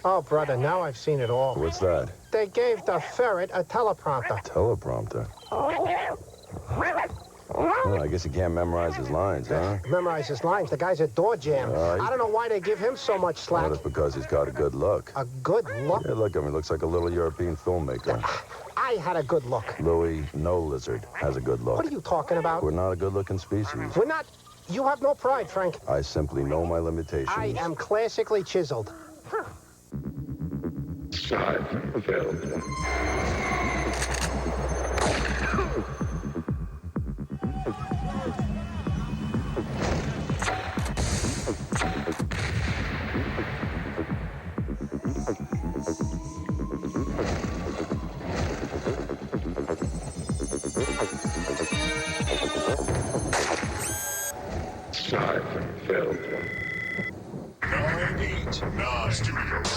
Oh, brother, now I've seen it all. What's that? They gave the ferret a teleprompter. Teleprompter. Well, I guess he can't memorize his lines, huh? Memorize his lines. The guy's a door jam. I don't know why they give him so much slack. Well, it's because he's got a good look. A good look? Yeah, look at him. He looks like a little European filmmaker. I had a good look. Louis, no lizard has a good look. What are you talking about? We're not a good-looking species. We're not. You have no pride, Frank. I simply know my limitations. I am classically chiseled. Seinfeld. Seinfeld. 9-8, Nah Studios.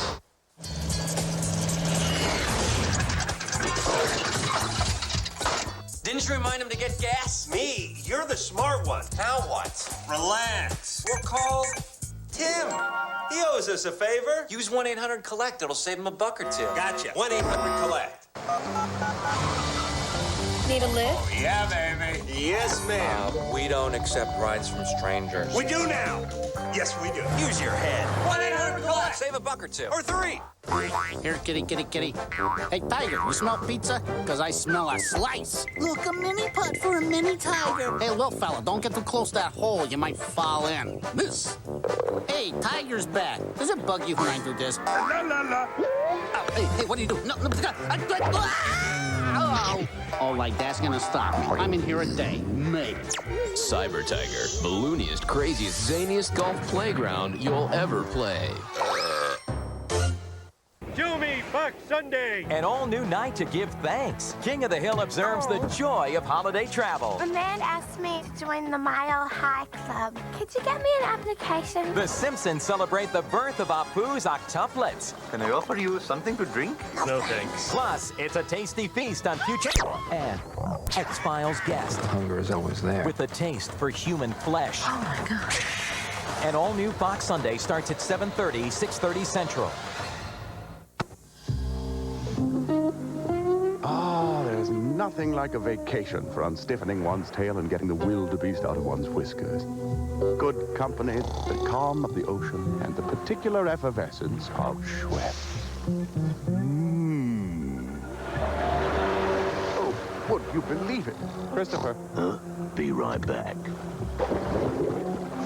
Didn't you remind him to get gas? Me? You're the smart one. Now what? Relax. We'll call Tim. He owes us a favor. Use 1-800-COLLECT. It'll save him a buck or two. Gotcha. 1-800-COLLECT. Need a lift? Yeah, baby. Yes, ma'am. We don't accept rides from strangers. We do now. Yes, we do. Use your head. 1-800-COLLECT. Save a buck or two. Or 3. Here, kitty, kitty, kitty. Hey, Tiger, you smell pizza? Because I smell a slice. Look, a mini putt for a mini tiger. Hey, little fella, don't get too close to that hole. You might fall in. This. Hey, Tiger's back. Does it bug you when I do this? La la la. Oh, hey, what do you do? No. Oh, all right, that's gonna stop me. I'm in here a day, maybe. Cyber Tiger, ballooniest, craziest, zaniest golf playground you'll ever play. Do me Buck Sunday. An all-new night to give thanks. King of the Hill observes the joy of holiday travel. A man asked me to join the Mile High Club. Could you get me an application? The Simpsons celebrate the birth of Apu's octuplets. Can I offer you something to drink? No thanks. Plus, it's a tasty feast on future and X-Files guest. Hunger is always there. With a taste for human flesh. Oh, my God. An all-new Fox Sunday starts at 7:30, 6:30 Central. There's nothing like a vacation for unstiffening one's tail and getting the wildebeest out of one's whiskers. Good company, the calm of the ocean, and the particular effervescence of Schweppes. Oh, would you believe it? Christopher. Be right back.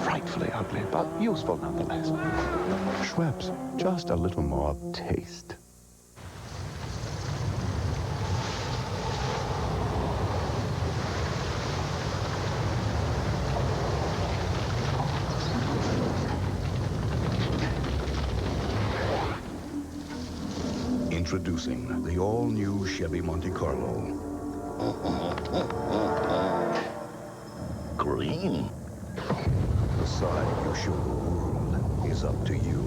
Frightfully ugly, but useful nonetheless. Schweppes, just a little more taste. Introducing the all-new Chevy Monte Carlo. Green. The side you show the world is up to you.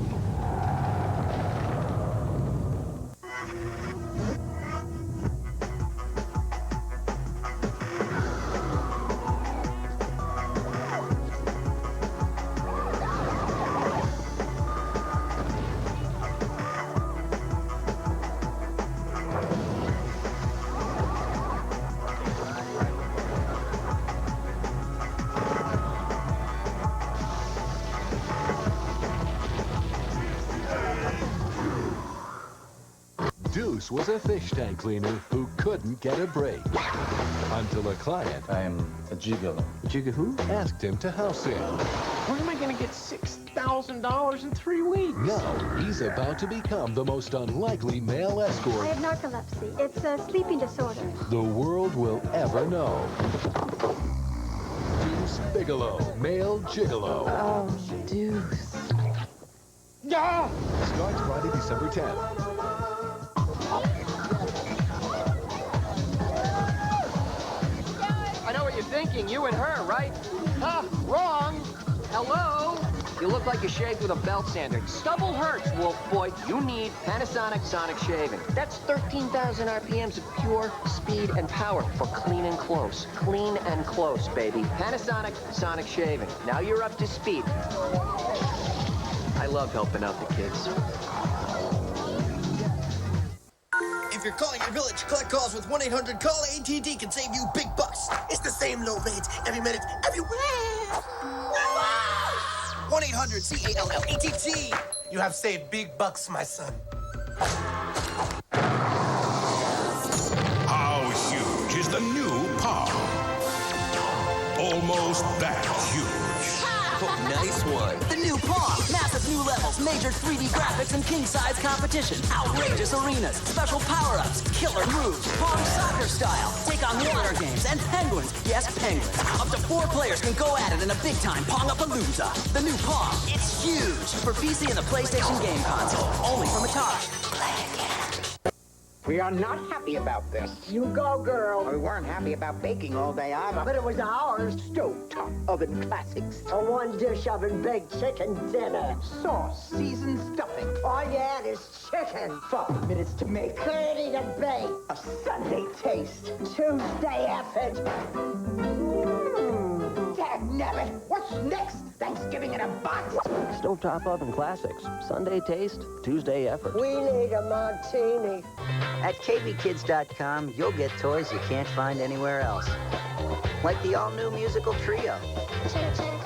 Deuce was a fish tank cleaner who couldn't get a break until a client, I'm a gigolo. Jigga who? Asked him to house him. Where am I going to get $6,000 in 3 weeks? Now he's about to become the most unlikely male I escort have narcolepsy. It's a sleeping disorder. the world will ever know. Deuce Bigelow, male gigolo. Oh, Deuce. Yeah! Starts Friday, December 10th. I know what you're thinking, you and her, right? Huh, wrong. Hello? You look like you shaved with a belt sander. Stubble hurts, Wolf Boy. You need Panasonic Sonic Shaving. That's 13,000 RPMs of pure speed and power for clean and close. Clean and close, baby. Panasonic Sonic Shaving. Now you're up to speed. I love helping out the kids. you're calling your village, collect calls with 1-800-CALL AT&T can save you big bucks. It's the same low rates every minute, everywhere. 1-800-CALL-ATT. You have saved big bucks, my son. How huge is the new Paw? Almost that huge. Oh, nice one. The new Paw. Massive new levels, major 3D graphics, and king-size competition. Outrageous arenas, special power-ups, killer moves, Pong soccer style. Take on water games and penguins. Yes, penguins. Up to 4 players can go at it in a big-time Pong-a-palooza. The new Paw. It's huge. For PC and the PlayStation game console. Only from Atari. We are not happy about this. You go, girl. We weren't happy about baking all day either. But it was ours. Stovetop oven classics. A one-dish oven-baked chicken dinner. Sauce, seasoned stuffing. All you add is chicken. 5 minutes to make. 30 to bake. A Sunday taste. Tuesday effort. Dagnabbit. What's next? Thanksgiving in a box? Stovetop oven classics. Sunday taste, Tuesday effort. We need a martini. At KBKids.com, you'll get toys you can't find anywhere else. Like the all-new musical trio,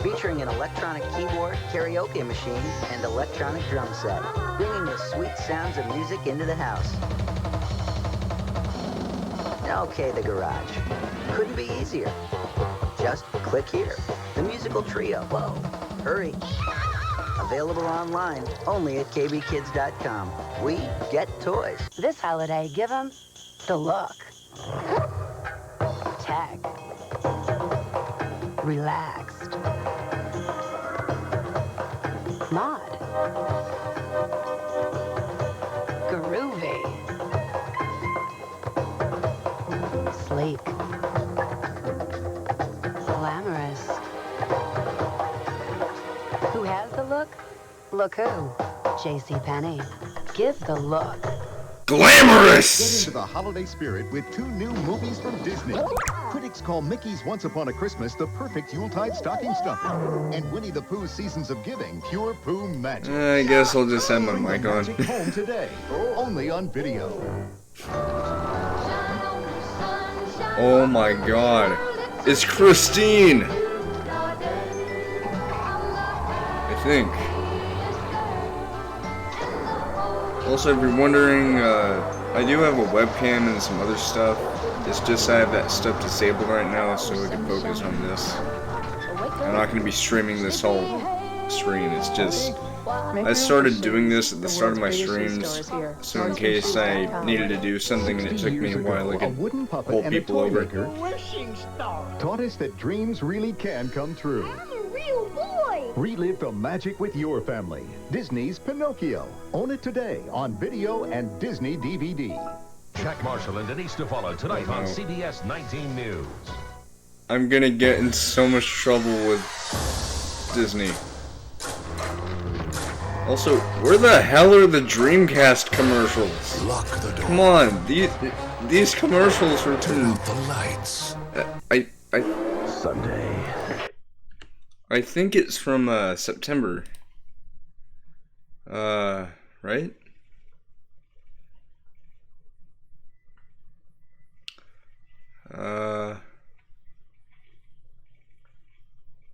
featuring an electronic keyboard, karaoke machine, and electronic drum set, bringing the sweet sounds of music into the house. Okay, the garage. Couldn't be easier. Just click here. The musical trio. Whoa, hurry. Available online, only at KBKids.com. We get toys. This holiday, give them the look. Tech. Relaxed. Mod. Groovy. Sleek. Glamorous. Who has the look? Look who? JCPenney. Give the look. Glamorous! Get into the holiday spirit with 2 new movies from Disney. Critics call Mickey's Once Upon a Christmas the perfect Yuletide stocking stuffer. And Winnie the Pooh's Seasons of Giving pure Pooh magic. I guess I'll just have my mic on. Home today, only on video. Oh my god. It's Christine! I think. Also, if you're wondering, I do have a webcam and some other stuff. It's just I have that stuff disabled right now so I can focus on this. I'm not going to be streaming this whole screen. It's just I started doing this at the start of my streams, so in case I needed to do something and it took me a while, I could pull people over. Taught us that dreams really can come true. Real boy! Relive the magic with your family. Disney's Pinocchio. Own it today on video and Disney DVD. Jack Marshall and Denise DeFallo tonight on CBS 19 News. I'm gonna get in so much trouble with Disney. Also, where the hell are the Dreamcast commercials? Lock the door. Come on, these commercials are too. The lights. Sunday. I think it's from September. Right?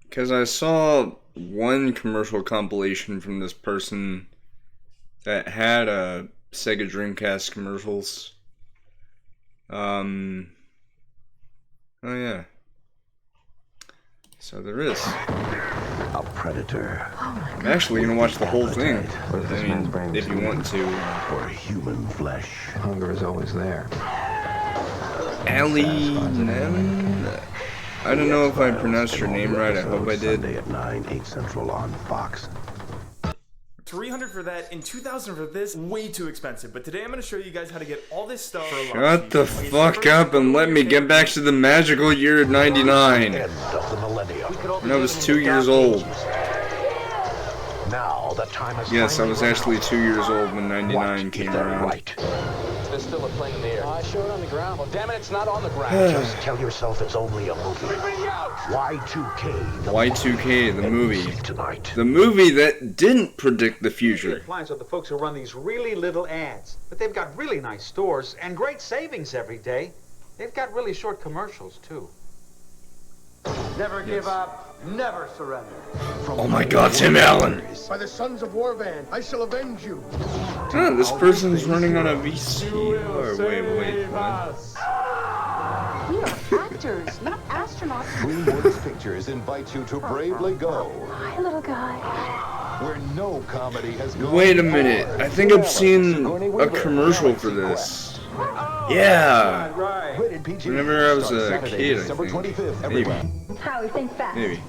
Because I saw one commercial compilation from this person that had Sega Dreamcast commercials. Oh yeah. So there is. A predator. I'm actually gonna watch the whole thing. I mean, if you want to. For human flesh. Hunger is always there. Ellie. I don't know if I pronounced your name right. I hope I did. Sunday at 9, 8 Central on Fox. $300 for that and $2,000 for this, way too expensive. But today I'm going to show you guys how to get all this stuff for a lot Shut the fuck up and let me get back to the magical year of '99. When I was 2 years old. Now the time has Yes, I was actually 2 years old when '99 came around. There's still a plane in the air. I showed it on the ground. Well, damn it, it's not on the ground. Just tell yourself it's only a movie. Y2K. Y2K, the movie. The movie that didn't predict the future. Clients are the folks who run these really little ads, but they've got really nice stores and great savings every day. They've got really short commercials too. Never give up, never surrender. Oh my God, Tim Allen. By the sons of Warvan, I shall avenge you. Oh, this person's running on a VC. Oh, wait, what? We are actors, not astronauts. DreamWorks Pictures invites you to Bravely Go, Hi, little guy. where no comedy has gone. Wait a minute. I think I've seen a commercial for this. Yeah. Whenever I was a kid, I think. Maybe. Howie, think fast. Maybe.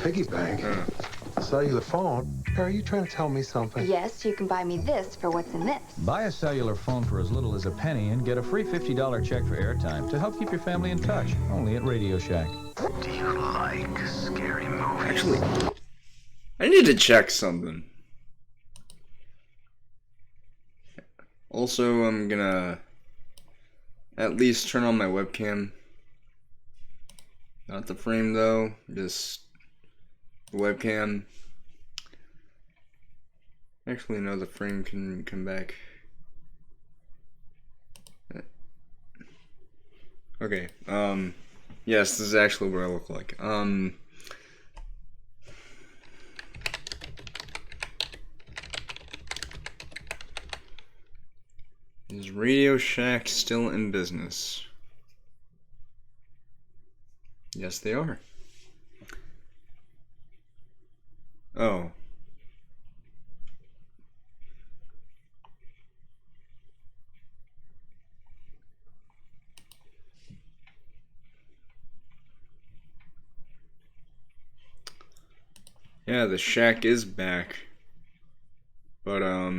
Piggy bank. Cellular phone. Are you trying to tell me something? Yes, you can buy me this for what's in this. Buy a cellular phone for as little as a penny and get a free $50 check for airtime to help keep your family in touch. Only at Radio Shack. Do you like scary movies? Actually, I need to check something. Also, I'm gonna at least turn on my webcam. Not the frame though, just the webcam. Actually, no, the frame can come back. Okay, yes, this is actually what I look like. Is Radio Shack still in business? Yes, they are. Oh. Yeah, the Shack is back. But, I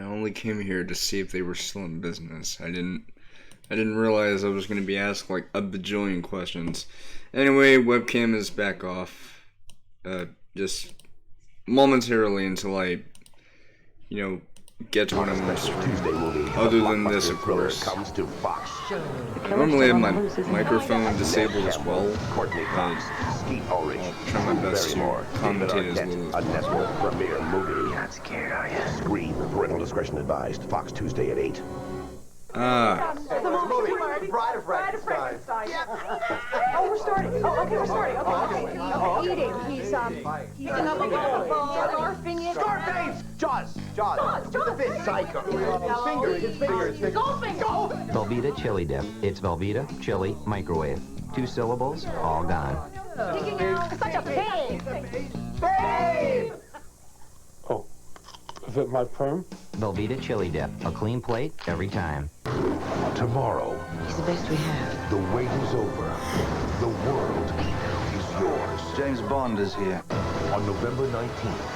only came here to see if they were still in business. I didn't realize I was going to be asked like a bajillion questions. Anyway, webcam is back off. Just momentarily until I, get to what I'm going to stream. Other than this, of course. I normally have my microphone disabled as well. I'll try my best to commentate as little as possible. Premiere movie. Not scared, are you? Scream. Parental discretion advised. Fox Tuesday at 8. The Bride of Frankenstein. Oh, we're starting. Oh, okay, we're starting. Okay. Eating. He's scarfing it. Scarface! Jaws. The fish. Psycho. His fingers. Golfing. Velveeta chili dip. It's Velveeta chili microwave. 2 syllables, all gone. Digging out. Such a pig. Babe! Oh, is it my turn? Velveeta chili dip. A clean plate every time. Tomorrow, He's the best we have. the wait is over. The world is yours. James Bond is here. On November 19th.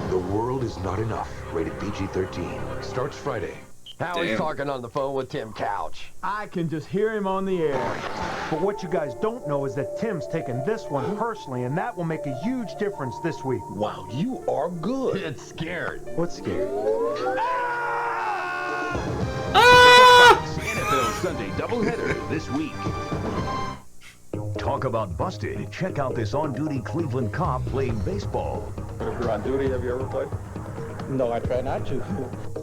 The World Is Not Enough. Rated PG-13. Starts Friday. Howie's talking on the phone with Tim Couch. I can just hear him on the air. But what you guys don't know is that Tim's taking this one personally, and that will make a huge difference this week. Wow, you are good. It's scared. What's scared? NFL Sunday doubleheader this week. Talk about busted. Check out this on-duty Cleveland cop playing baseball. But if you're on duty, have you ever played? No, I try not to.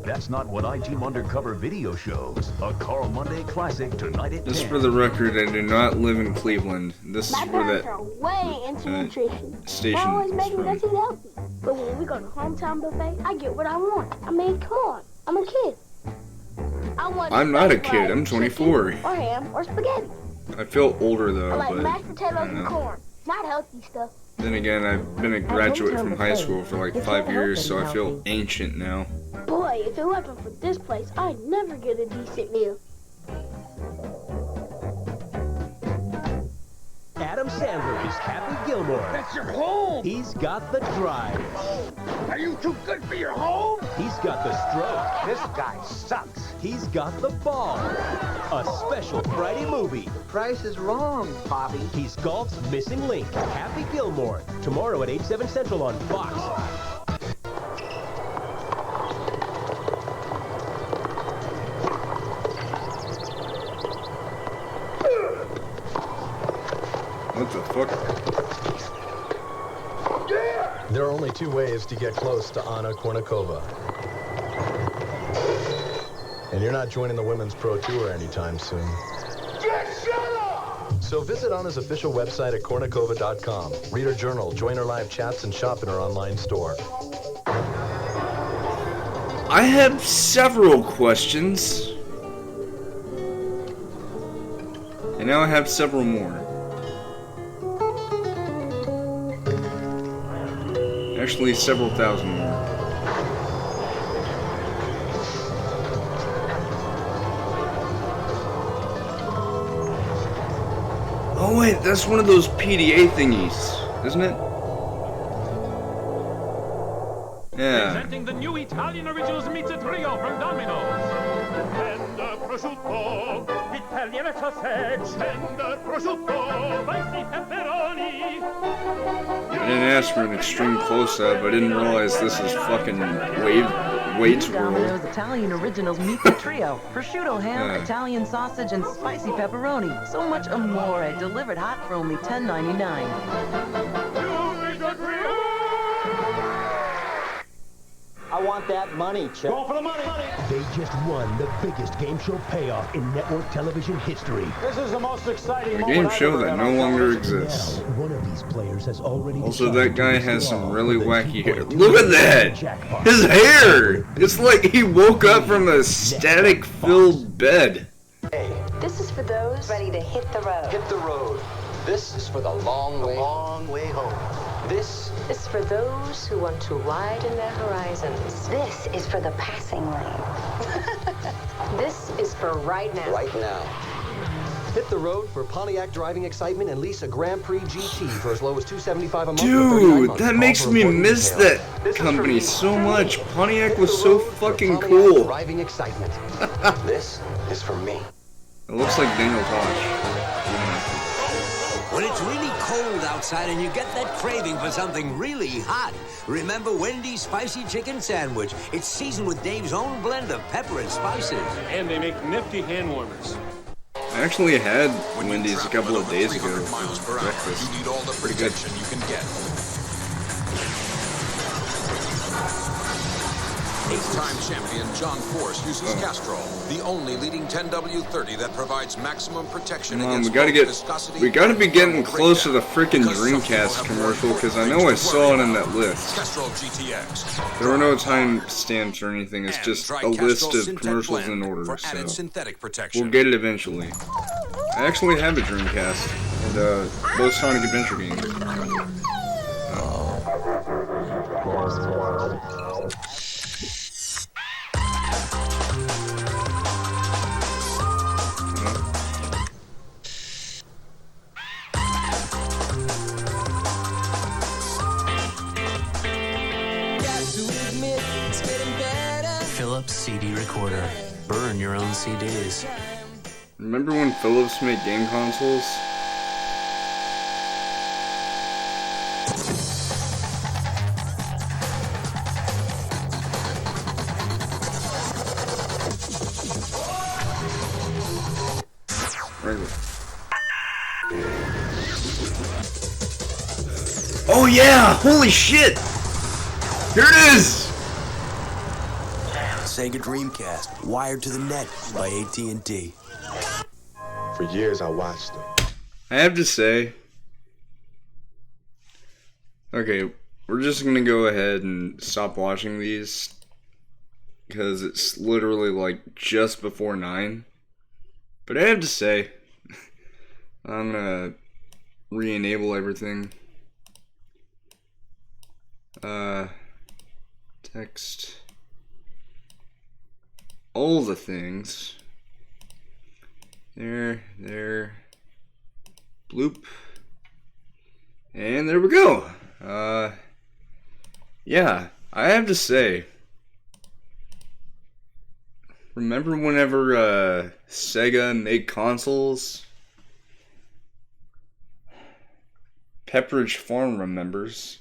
That's not what I-Team Undercover video shows. A Carl Monday classic tonight at 10. Just for the record, I do not live in Cleveland. This is where parents are way into nutrition. station They're always is making from. us eat healthy. But when we go to hometown buffet, I get what I want. I mean, come on, I'm a kid. I'm not a kid. I'm 24. Or ham or spaghetti. I feel older though, I like but mashed I potatoes don't and know. corn, not healthy stuff. Then again, I've been a graduate from high school for like 5 years, so I feel ancient now. Boy, if it wasn't for this place, I'd never get a decent meal. Adam Sandler is Happy Gilmore. That's your home! He's got the drive. Are you too good for your home? He's got the stroke. This guy sucks. He's got the ball. A special Friday movie. The price is wrong, Bobby. He's golf's missing link. Happy Gilmore. Tomorrow at 8/7 Central on Fox. fuck? There are only two ways to get close to Anna Kournikova. And you're not joining the Women's Pro Tour anytime soon. So visit Anna's official website at Kournikova.com. Read her journal, join her live chats, and shop in her online store. I have several questions. And now I have several more. Actually, several thousand more. Oh wait, that's one of those PDA thingies, isn't it? Yeah. Presenting the new Italian Originals Pizza Trio from Domino's. Tender prosciutto, Italian sausage, tender prosciutto, spicy pepperoni. I didn't ask for an extreme close-up. I didn't realize this is fucking Wade's World. Domino's Italian Originals Pizza Trio. Prosciutto, ham, Italian sausage, and spicy pepperoni. So much amore, delivered hot for only $10.99. I want that money, Chip. Go for the money. They just won the biggest game show payoff in network television history. This is the most exciting A game show that no longer exists. Now, one of these players has already also, that guy has some really wacky hair. Look at that! His hair! It's like he woke up from a static-filled bed. Hey, this is for those ready to hit the road. Hit the road. This is for the long way home. This is for those who want to widen their horizons. This is for the passing lane. This is for right now. Right now. Hit the road for Pontiac driving excitement and lease a Grand Prix GT for as low as $275 a month. Dude, that makes me miss that company so much. Pontiac was so fucking cool. Driving excitement. This is for me. It looks like Daniel Tosh. When it's really cold outside and you get that craving for something really hot, remember Wendy's Spicy Chicken Sandwich. It's seasoned with Dave's own blend of pepper and spices. And they make nifty hand warmers. I actually had Wendy's a couple of days ago. Breakfast. You need all the protection you can get. Eight-time champion John Force uses Castrol, the only leading 10W30 that provides maximum protection against viscosity. We gotta be getting close to the freaking Dreamcast commercial, because I know I saw it in that list. Castrol GTX. There were no time stamps or anything. It's just a list of commercials in order. So we'll get it eventually. I actually have a Dreamcast and both Sonic Adventure games. Philips CD recorder. Burn your own CDs. Remember when Philips made game consoles? Oh yeah! Holy shit! Here it is! Sega Dreamcast, wired to the net by AT&T. For years I watched them. I have to say... Okay, we're just gonna go ahead and stop watching these. Because it's literally like just before 9. But I have to say... I'm gonna re-enable everything. Text... all the things. There, bloop. And there we go. Yeah, I have to say, remember whenever Sega made consoles? Pepperidge Farm remembers.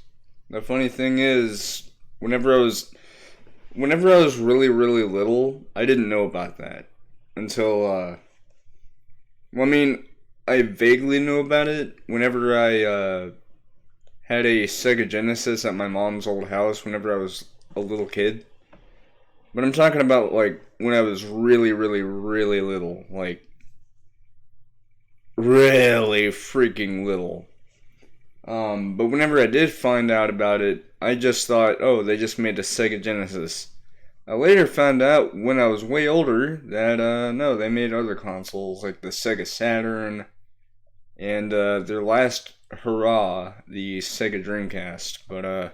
The funny thing is, whenever I was really, really little, I didn't know about that until, well, I mean, I vaguely knew about it whenever I had a Sega Genesis at my mom's old house whenever I was a little kid. But I'm talking about, like, when I was really, really, really little. Like, really freaking little. But whenever I did find out about it, I just thought, oh, they just made a Sega Genesis. I later found out when I was way older that, no, they made other consoles, like the Sega Saturn, and their last hurrah, the Sega Dreamcast. But,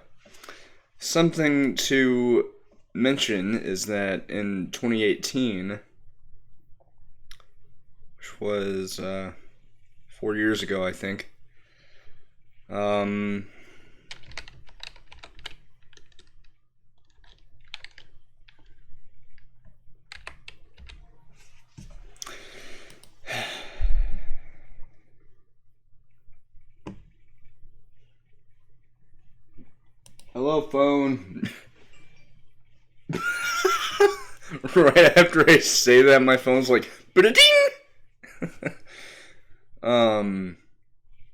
something to mention is that in 2018, which was, 4 years ago, I think, hello, phone. Right after I say that, my phone's like, ba-da-ding!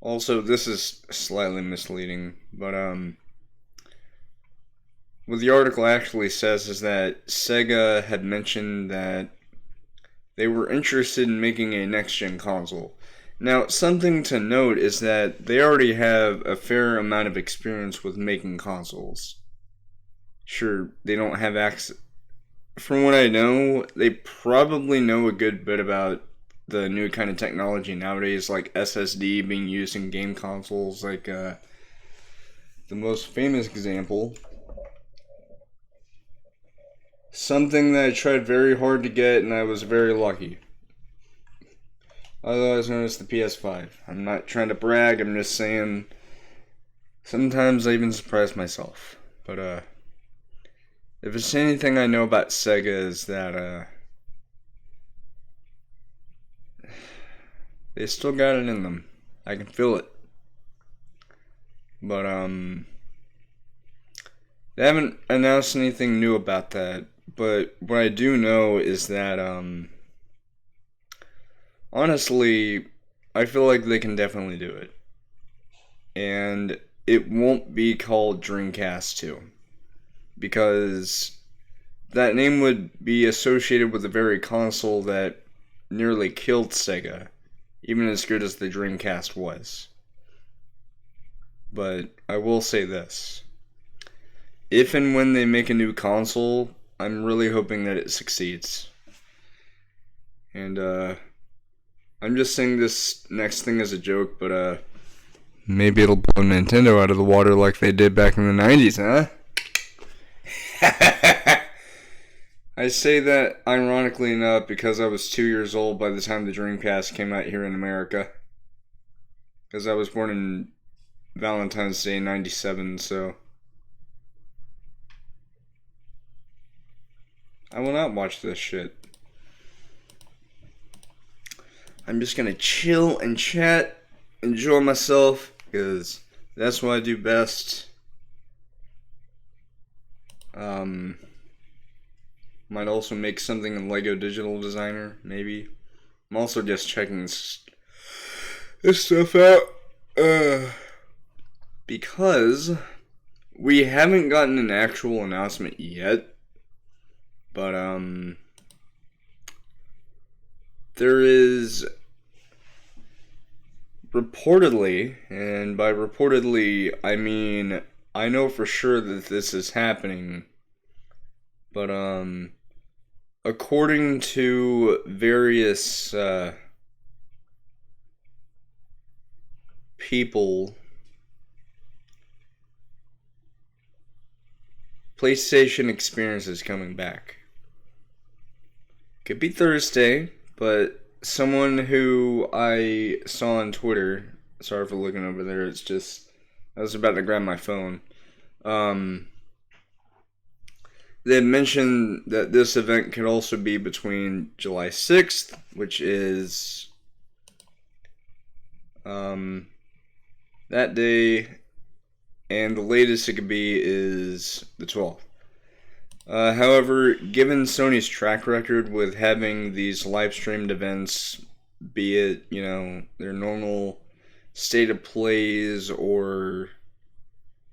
Also, this is slightly misleading, but, what the article actually says is that Sega had mentioned that they were interested in making a next-gen console. Now, something to note is that they already have a fair amount of experience with making consoles. Sure, they don't have access. From what I know, they probably know a good bit about the new kind of technology nowadays, like SSD being used in game consoles. Like, the most famous example, something that I tried very hard to get and I was very lucky. Otherwise known as the PS5. I'm not trying to brag, I'm just saying sometimes I even surprise myself. But, if it's anything I know about Sega is that, they still got it in them. I can feel it. But, they haven't announced anything new about that. But what I do know is that, honestly, I feel like they can definitely do it. And it won't be called Dreamcast 2. Because that name would be associated with the very console that nearly killed Sega, even as good as the Dreamcast was. But I will say this. If and when they make a new console, I'm really hoping that it succeeds. And, I'm just saying this next thing as a joke, but, maybe it'll blow Nintendo out of the water like they did back in the 90s, huh? I say that ironically enough because I was 2 years old by the time the Dreamcast came out here in America. Because I was born in Valentine's Day 97, so I will not watch this shit. I'm just gonna chill and chat, enjoy myself, because that's what I do best. Might also make something in Lego Digital Designer, maybe. I'm also just checking this stuff out, because we haven't gotten an actual announcement yet, but, there is reportedly, and by reportedly, I mean, I know for sure that this is happening, but, according to various, people, PlayStation Experience is coming back. Could be Thursday, but someone who I saw on Twitter, sorry for looking over there, it's just, I was about to grab my phone, they had mentioned that this event could also be between July 6th, which is that day, and the latest it could be is the 12th. However, given Sony's track record with having these live-streamed events be it, you know, their normal state of plays or,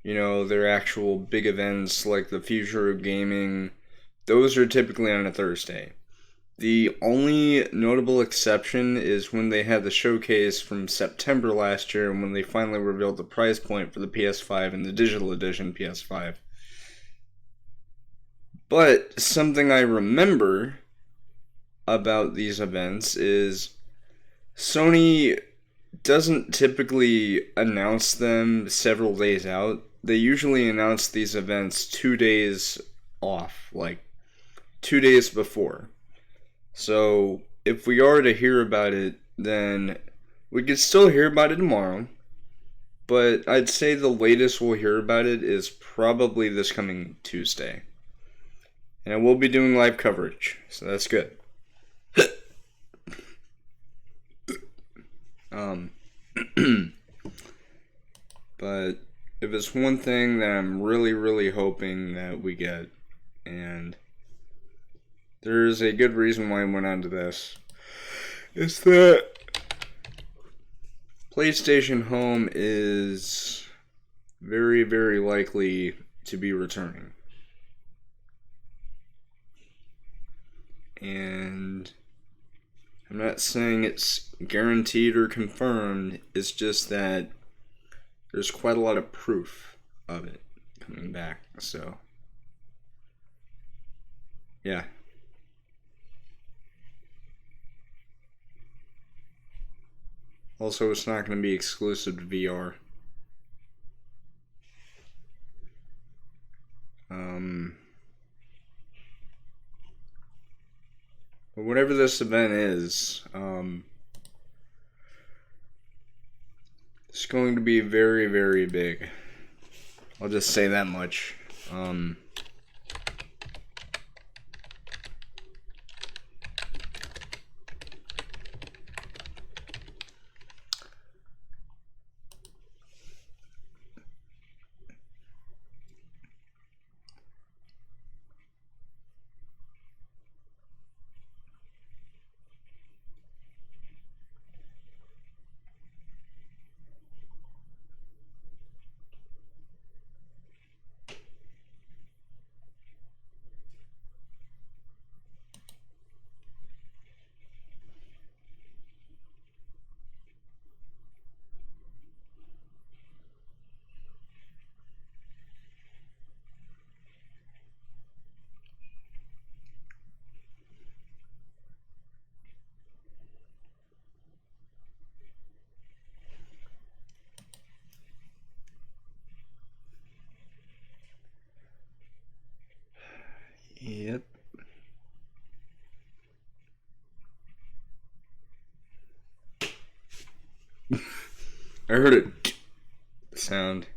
you know, their actual big events like the Future of Gaming. Those are typically on a Thursday. The only notable exception is when they had the showcase from September last year when they finally revealed the price point for the PS5 and the digital edition PS5. But something I remember about these events is Sony doesn't typically announce them several days out. They usually announce these events 2 days off, like 2 days before. So if we are to hear about it, then we could still hear about it tomorrow. But I'd say the latest we'll hear about it is probably this coming Tuesday. And I will be doing live coverage, so that's good. But if it's one thing that I'm really, really hoping that we get, and there's a good reason why I went on to this, is that PlayStation Home is very, very likely to be returning. And I'm not saying it's guaranteed or confirmed, it's just that there's quite a lot of proof of it coming back, so yeah. Also, it's not going to be exclusive to VR. But whatever this event is, it's going to be very, very big. I'll just say that much. Yep. I heard it sound.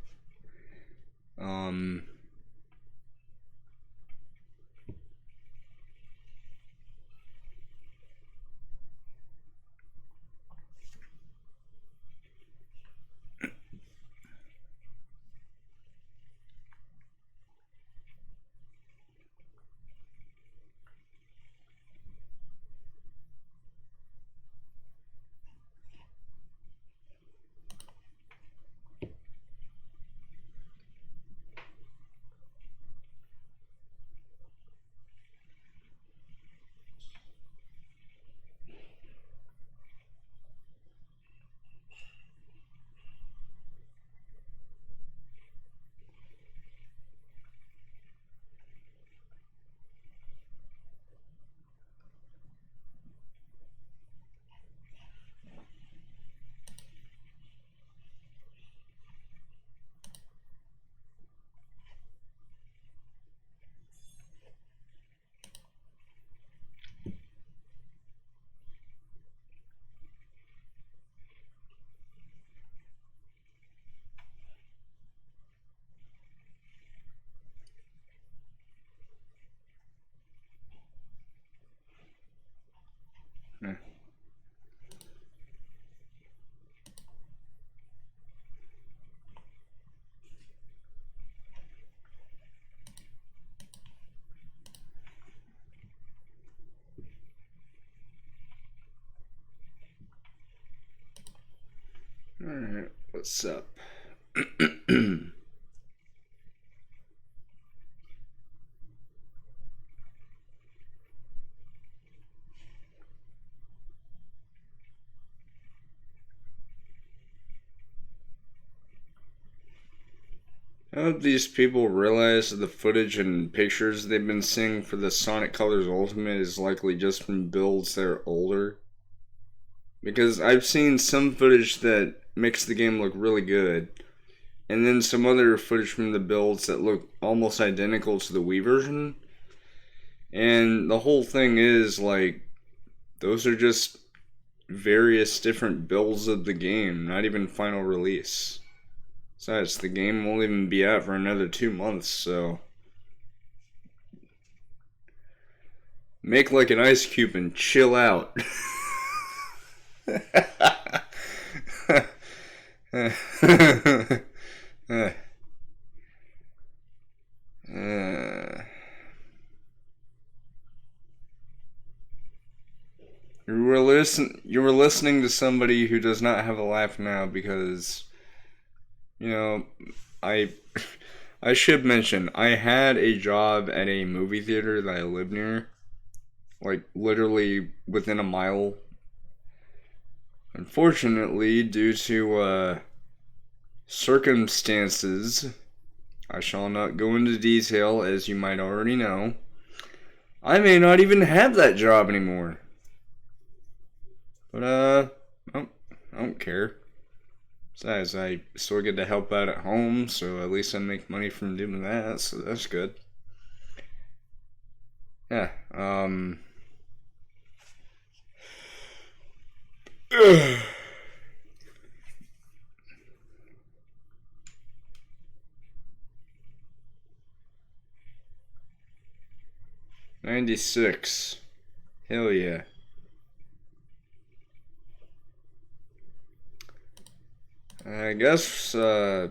What's up? I hope these people realize that the footage and pictures they've been seeing for the Sonic Colors Ultimate is likely just from builds that are older. Because I've seen some footage that makes the game look really good, and then some other footage from the builds that look almost identical to the Wii version. And the whole thing is, like, those are just various different builds of the game, not even final release. Besides, the game won't even be out for another 2 months, so make like an ice cube and chill out. You were listening to somebody who does not have a laugh now because, you know, I should mention, I had a job at a movie theater that I live near, like literally within a mile. Unfortunately, due to circumstances, I shall not go into detail, as you might already know, I may not even have that job anymore. But I don't care. Besides, I still get to help out at home, so at least I make money from doing that, so that's good. Yeah, '96. Hell yeah. I guess I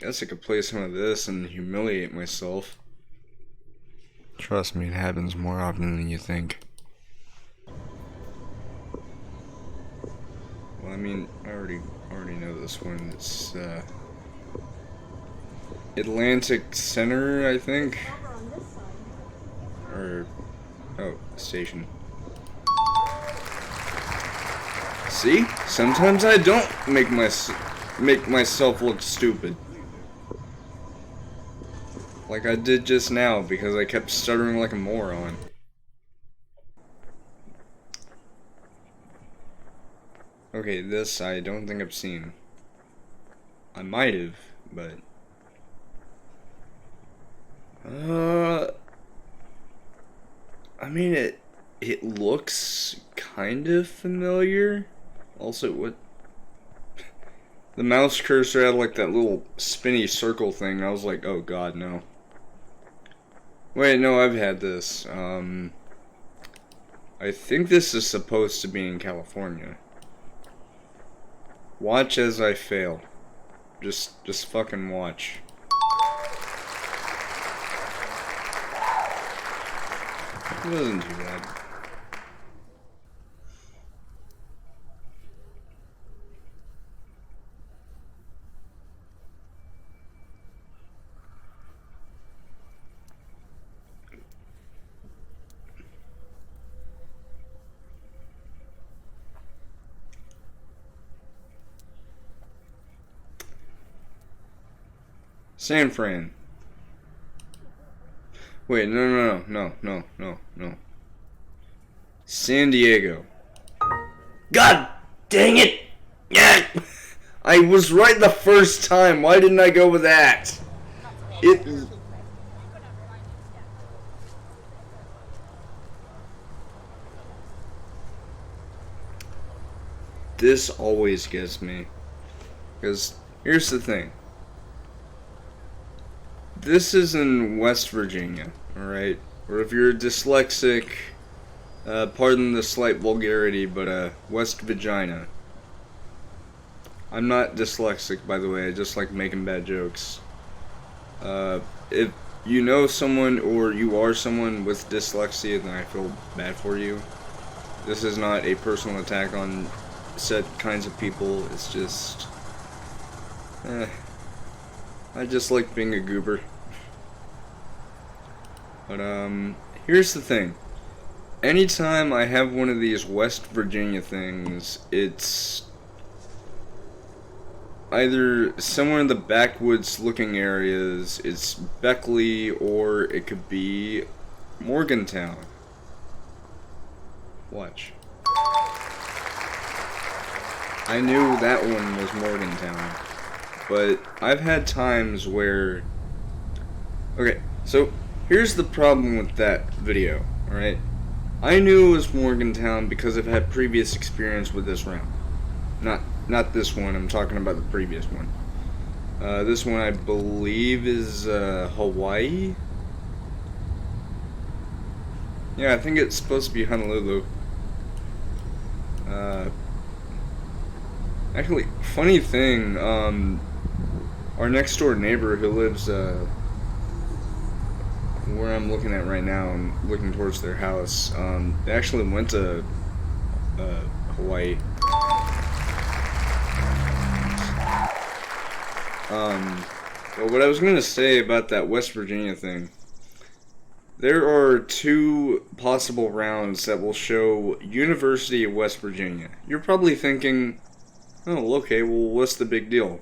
could play some of this and humiliate myself. Trust me, it happens more often than you think. Well, I mean, I already know this one. It's Atlantic Center, I think. Or station. See? Sometimes I don't make myself look stupid. Like I did just now, because I kept stuttering like a moron. Okay, this I don't think I've seen. I might have, but... I mean, it looks kind of familiar. Also, what... The mouse cursor had like that little spinny circle thing. I was like, oh god, no. Wait, no, I've had this. I think this is supposed to be in California. Watch as I fail. Just fucking watch. It wasn't too bad. San Fran. Wait, no. San Diego. God dang it! Yeah, I was right the first time. Why didn't I go with that? This always gets me. Because here's the thing. This is in West Virginia, alright? Or if you're dyslexic, pardon the slight vulgarity, but West Vagina. I'm not dyslexic, by the way, I just like making bad jokes. If you know someone or you are someone with dyslexia, then I feel bad for you. This is not a personal attack on set kinds of people. It's just, I just like being a goober. But here's the thing. Anytime I have one of these West Virginia things, it's either somewhere in the backwoods looking areas, it's Beckley, or it could be Morgantown. Watch. I knew that one was Morgantown, but I've had times where... Okay, so here's the problem with that video, alright? I knew it was Morgantown because I've had previous experience with this round. Not this one, I'm talking about the previous one. This one I believe is Hawaii? Yeah, I think it's supposed to be Honolulu. Actually, funny thing, our next door neighbor who lives where I'm looking at right now and looking towards their house, they actually went to Hawaii. But what I was gonna say about that West Virginia thing, there are two possible rounds that will show University of West Virginia. You're probably thinking, oh, okay, well, what's the big deal?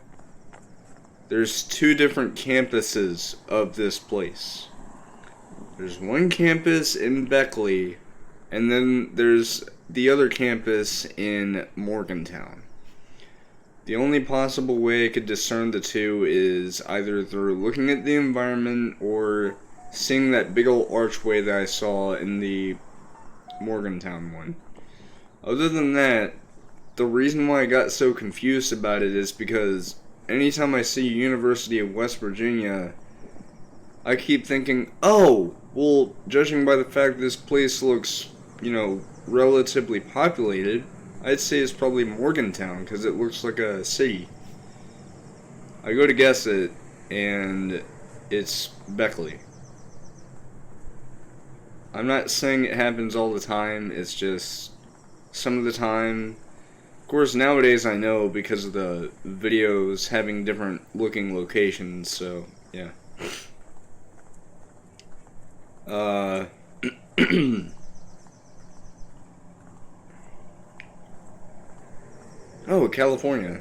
There's two different campuses of this place. There's one campus in Beckley, and then there's the other campus in Morgantown. The only possible way I could discern the two is either through looking at the environment or seeing that big old archway that I saw in the Morgantown one. Other than that, the reason why I got so confused about it is because anytime I see University of West Virginia, I keep thinking, oh, well, judging by the fact this place looks, you know, relatively populated, I'd say it's probably Morgantown, because it looks like a city. I go to guess it, and it's Beckley. I'm not saying it happens all the time, it's just some of the time. Of course, nowadays I know because of the videos having different looking locations, so, yeah. Oh, California.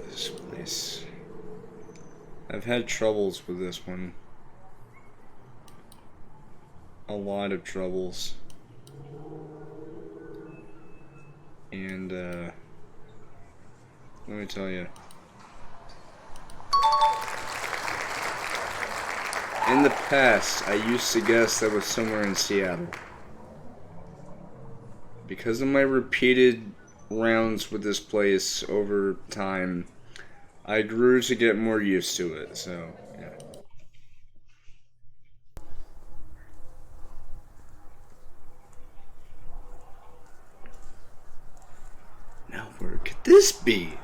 This place. I've had troubles with this one. A lot of troubles. And, let me tell you. In the past, I used to guess that was somewhere in Seattle. Because of my repeated rounds with this place over time, I grew to get more used to it, so, yeah. Now, where could this be?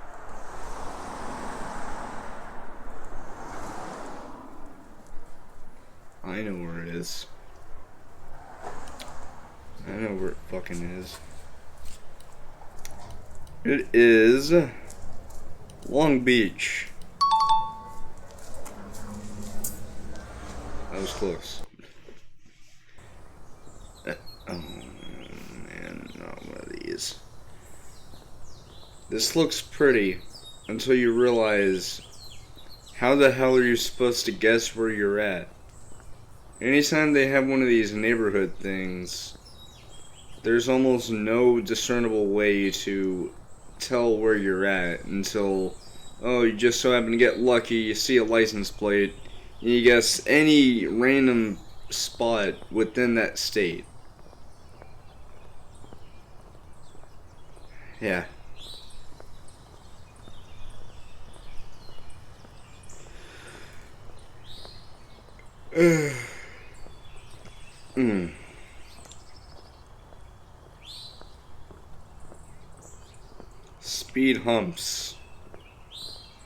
I know where it is. I know where it fucking is. It is Long Beach. That was close. Oh man, not one of these. This looks pretty until you realize how the hell are you supposed to guess where you're at? Anytime they have one of these neighborhood things, there's almost no discernible way to tell where you're at until oh, you just so happen to get lucky, you see a license plate, and you guess any random spot within that state. Yeah. Speed humps.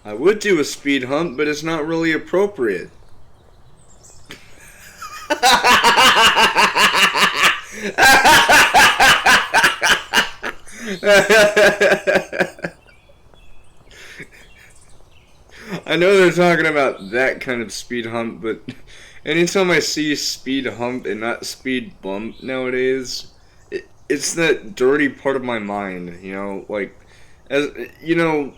I would do a speed hump, but it's not really appropriate. I know they're talking about that kind of speed hump, but anytime I see speed hump and not speed bump nowadays, it's that dirty part of my mind, you know, like, as you know,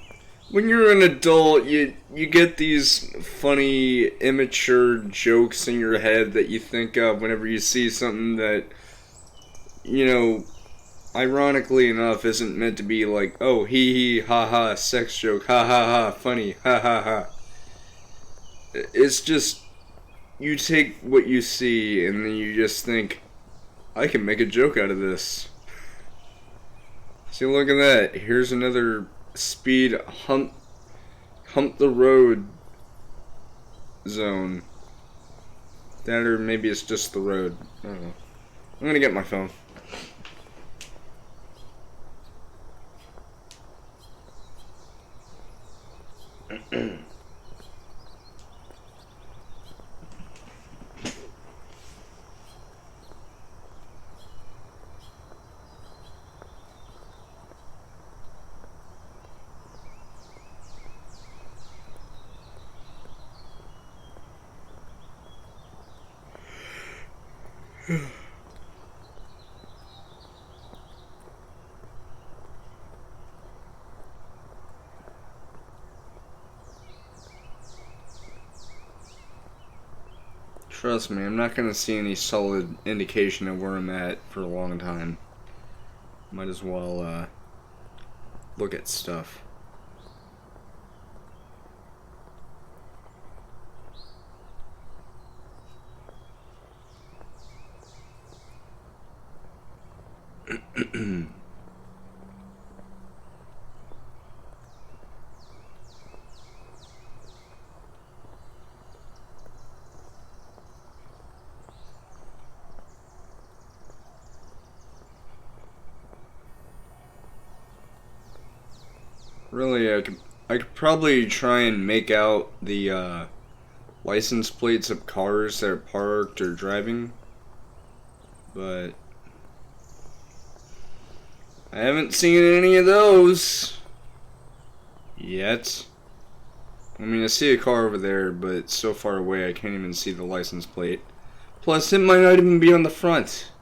when you're an adult, you get these funny, immature jokes in your head that you think of whenever you see something that, you know, ironically enough, isn't meant to be like, oh, hee hee, ha ha, sex joke, ha ha ha, funny, ha ha ha. It's just, you take what you see and then you just think, I can make a joke out of this. See, look at that. Here's another speed hump the road zone. That, or maybe it's just the road. I don't know. I'm gonna get my phone. Trust me, I'm not gonna see any solid indication of where I'm at for a long time. Might as well look at stuff. Really, I could probably try and make out the license plates of cars that are parked or driving, but I haven't seen any of those yet. I mean, I see a car over there, but it's so far away I can't even see the license plate. Plus, it might not even be on the front.